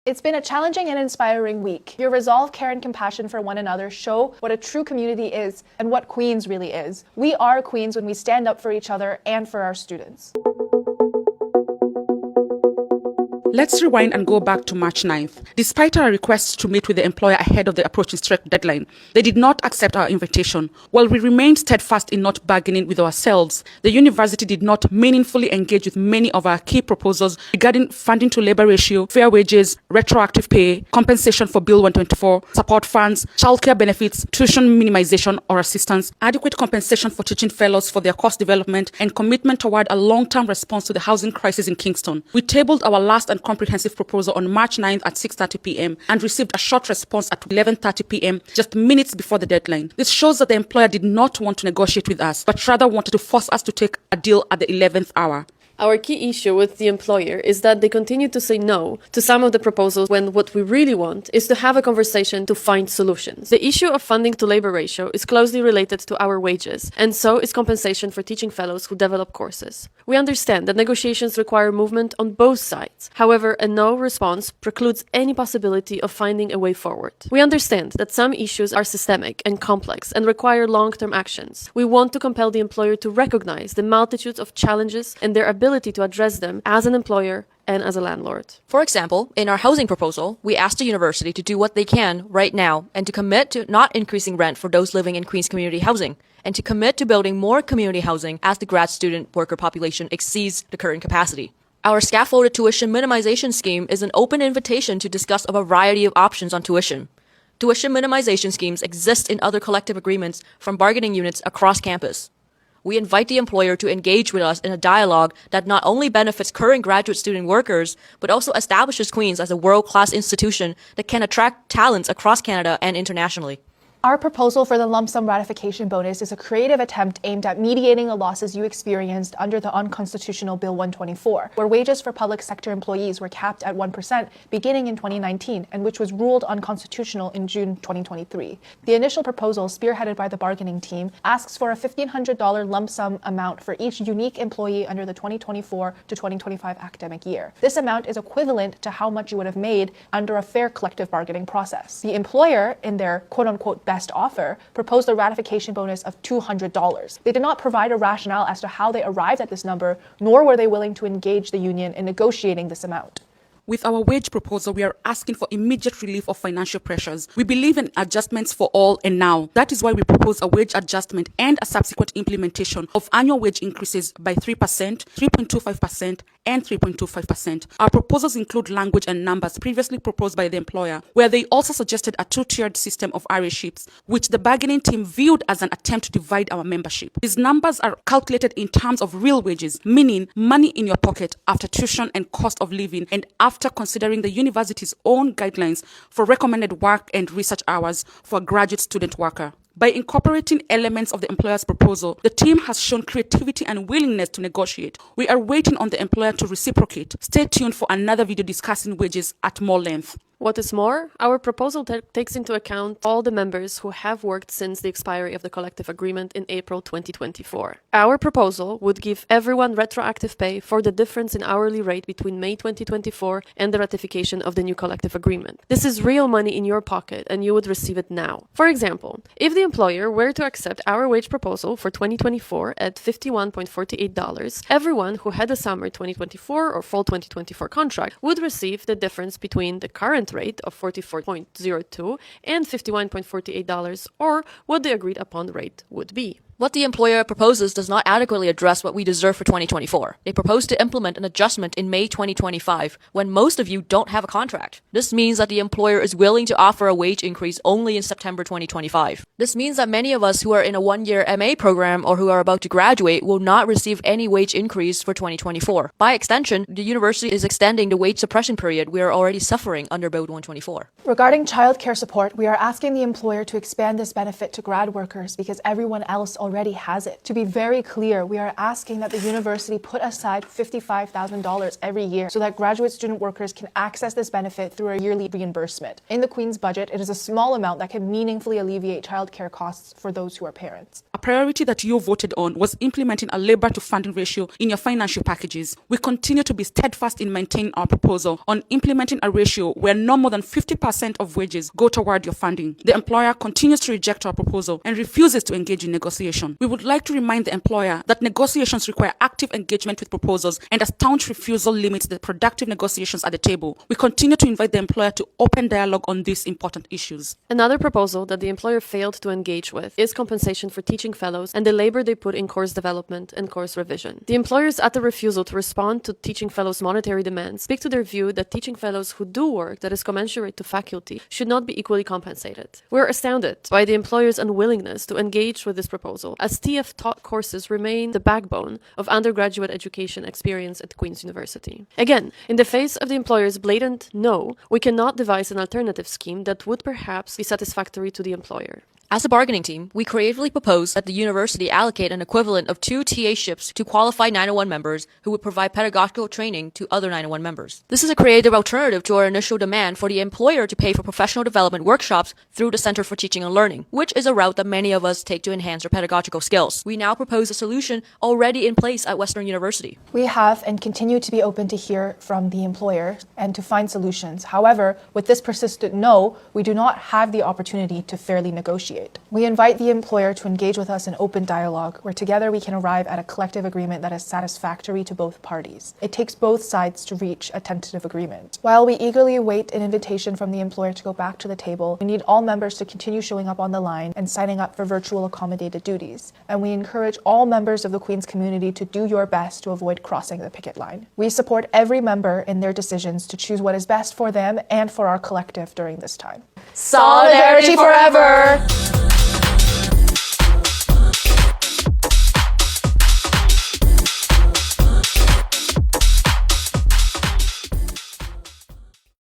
It's been a challenging and inspiring week. Your resolve, care, and compassion for one another show what a true community is and what Queens really is. We are Queens when we stand up for each other and for our students. Let's rewind and go back to March 9th. Despite our requests to meet with the employer ahead of the approaching strike deadline, they did not accept our invitation. While we remained steadfast in not bargaining with ourselves, the university did not meaningfully engage with many of our key proposals regarding funding to labor ratio, fair wages, retroactive pay, compensation for Bill 124, support funds, childcare benefits, tuition minimization or assistance, adequate compensation for teaching fellows for their course development, and commitment toward a long-term response to the housing crisis in Kingston. We tabled our last and comprehensive proposal on March 9th at 6:30 p.m. and received a short response at 11:30 p.m. just minutes before the deadline. This shows that the employer did not want to negotiate with us, but rather wanted to force us to take a deal at the 11th hour. Our key issue with the employer is that they continue to say no to some of the proposals when what we really want is to have a conversation to find solutions. The issue of funding to labor ratio is closely related to our wages, and so is compensation for teaching fellows who develop courses. We understand that negotiations require movement on both sides. However, a no response precludes any possibility of finding a way forward. We understand that some issues are systemic and complex and require long-term actions. We want to compel the employer to recognize the multitudes of challenges and their ability to address them as an employer and as a landlord. For example, in our housing proposal, we asked the university to do what they can right now and to commit to not increasing rent for those living in Queens community housing, and to commit to building more community housing as the grad student worker population exceeds the current capacity. Our scaffolded tuition minimization scheme is an open invitation to discuss a variety of options on tuition. Tuition minimization schemes exist in other collective agreements from bargaining units across campus. We invite the employer to engage with us in a dialogue that not only benefits current graduate student workers, but also establishes Queens as a world-class institution that can attract talents across Canada and internationally. Our proposal for the lump sum ratification bonus is a creative attempt aimed at mediating the losses you experienced under the unconstitutional Bill 124, where wages for public sector employees were capped at 1% beginning in 2019, and which was ruled unconstitutional in June 2023. The initial proposal, spearheaded by the bargaining team, asks for a $1,500 lump sum amount for each unique employee under the 2024 to 2025 academic year. This amount is equivalent to how much you would have made under a fair collective bargaining process. The employer, in their quote-unquote best offer, proposed a ratification bonus of $200. They did not provide a rationale as to how they arrived at this number, nor were they willing to engage the union in negotiating this amount. With our wage proposal, we are asking for immediate relief of financial pressures. We believe in adjustments for all and now. That is why we propose a wage adjustment and a subsequent implementation of annual wage increases by 3%, 3.25%, and 3.25%. Our proposals include language and numbers previously proposed by the employer, where they also suggested a two-tiered system of RA-ships, which the bargaining team viewed as an attempt to divide our membership. These numbers are calculated in terms of real wages, meaning money in your pocket after tuition and cost of living, and after considering the university's own guidelines for recommended work and research hours for a graduate student worker. By incorporating elements of the employer's proposal, the team has shown creativity and willingness to negotiate. We are waiting on the employer to reciprocate. Stay tuned for another video discussing wages at more length. What is more, our proposal takes into account all the members who have worked since the expiry of the collective agreement in April 2024. Our proposal would give everyone retroactive pay for the difference in hourly rate between May 2024 and the ratification of the new collective agreement. This is real money in your pocket, and you would receive it now. For example, if the employer were to accept our wage proposal for 2024 at $51.48, everyone who had a summer 2024 or fall 2024 contract would receive the difference between the current rate of $44.02 and $51.48, or what the agreed upon rate would be. What the employer proposes does not adequately address what we deserve for 2024. They propose to implement an adjustment in May 2025, when most of you don't have a contract. This means that the employer is willing to offer a wage increase only in September 2025. This means that many of us who are in a one-year MA program or who are about to graduate will not receive any wage increase for 2024. By extension, the university is extending the wage suppression period we are already suffering under Bill 124. Regarding childcare support, we are asking the employer to expand this benefit to grad workers because everyone else already has it. To be very clear, we are asking that the university put aside $55,000 every year so that graduate student workers can access this benefit through a yearly reimbursement. In the Queen's budget, it is a small amount that can meaningfully alleviate childcare costs for those who are parents. A priority that you voted on was implementing a labor to funding ratio in your financial packages. We continue to be steadfast in maintaining our proposal on implementing a ratio where no more than 50% of wages go toward your funding. The employer continues to reject our proposal and refuses to engage in negotiation. We would like to remind the employer that negotiations require active engagement with proposals, and a staunch refusal limits the productive negotiations at the table. We continue to invite the employer to open dialogue on these important issues. Another proposal that the employer failed to engage with is compensation for teaching fellows and the labor they put in course development and course revision. The employer's utter refusal to respond to teaching fellows' monetary demands speak to their view that teaching fellows who do work that is commensurate to faculty should not be equally compensated. We're astounded by the employer's unwillingness to engage with this proposal, as TF-taught courses remain the backbone of undergraduate education experience at Queen's University. Again, in the face of the employer's blatant no, we cannot devise an alternative scheme that would perhaps be satisfactory to the employer. As a bargaining team, we creatively proposed that the university allocate an equivalent of 2 TA ships to qualified 901 members who would provide pedagogical training to other 901 members. This is a creative alternative to our initial demand for the employer to pay for professional development workshops through the Center for Teaching and Learning, which is a route that many of us take to enhance our pedagogical skills. We now propose a solution already in place at Western University. We have and continue to be open to hear from the employer and to find solutions. However, with this persistent no, we do not have the opportunity to fairly negotiate. We invite the employer to engage with us in open dialogue, where together we can arrive at a collective agreement that is satisfactory to both parties. It takes both sides to reach a tentative agreement. While we eagerly await an invitation from the employer to go back to the table, we need all members to continue showing up on the line and signing up for virtual accommodated duties. And we encourage all members of the Queen's community to do your best to avoid crossing the picket line. We support every member in their decisions to choose what is best for them and for our collective during this time. Solidarity forever!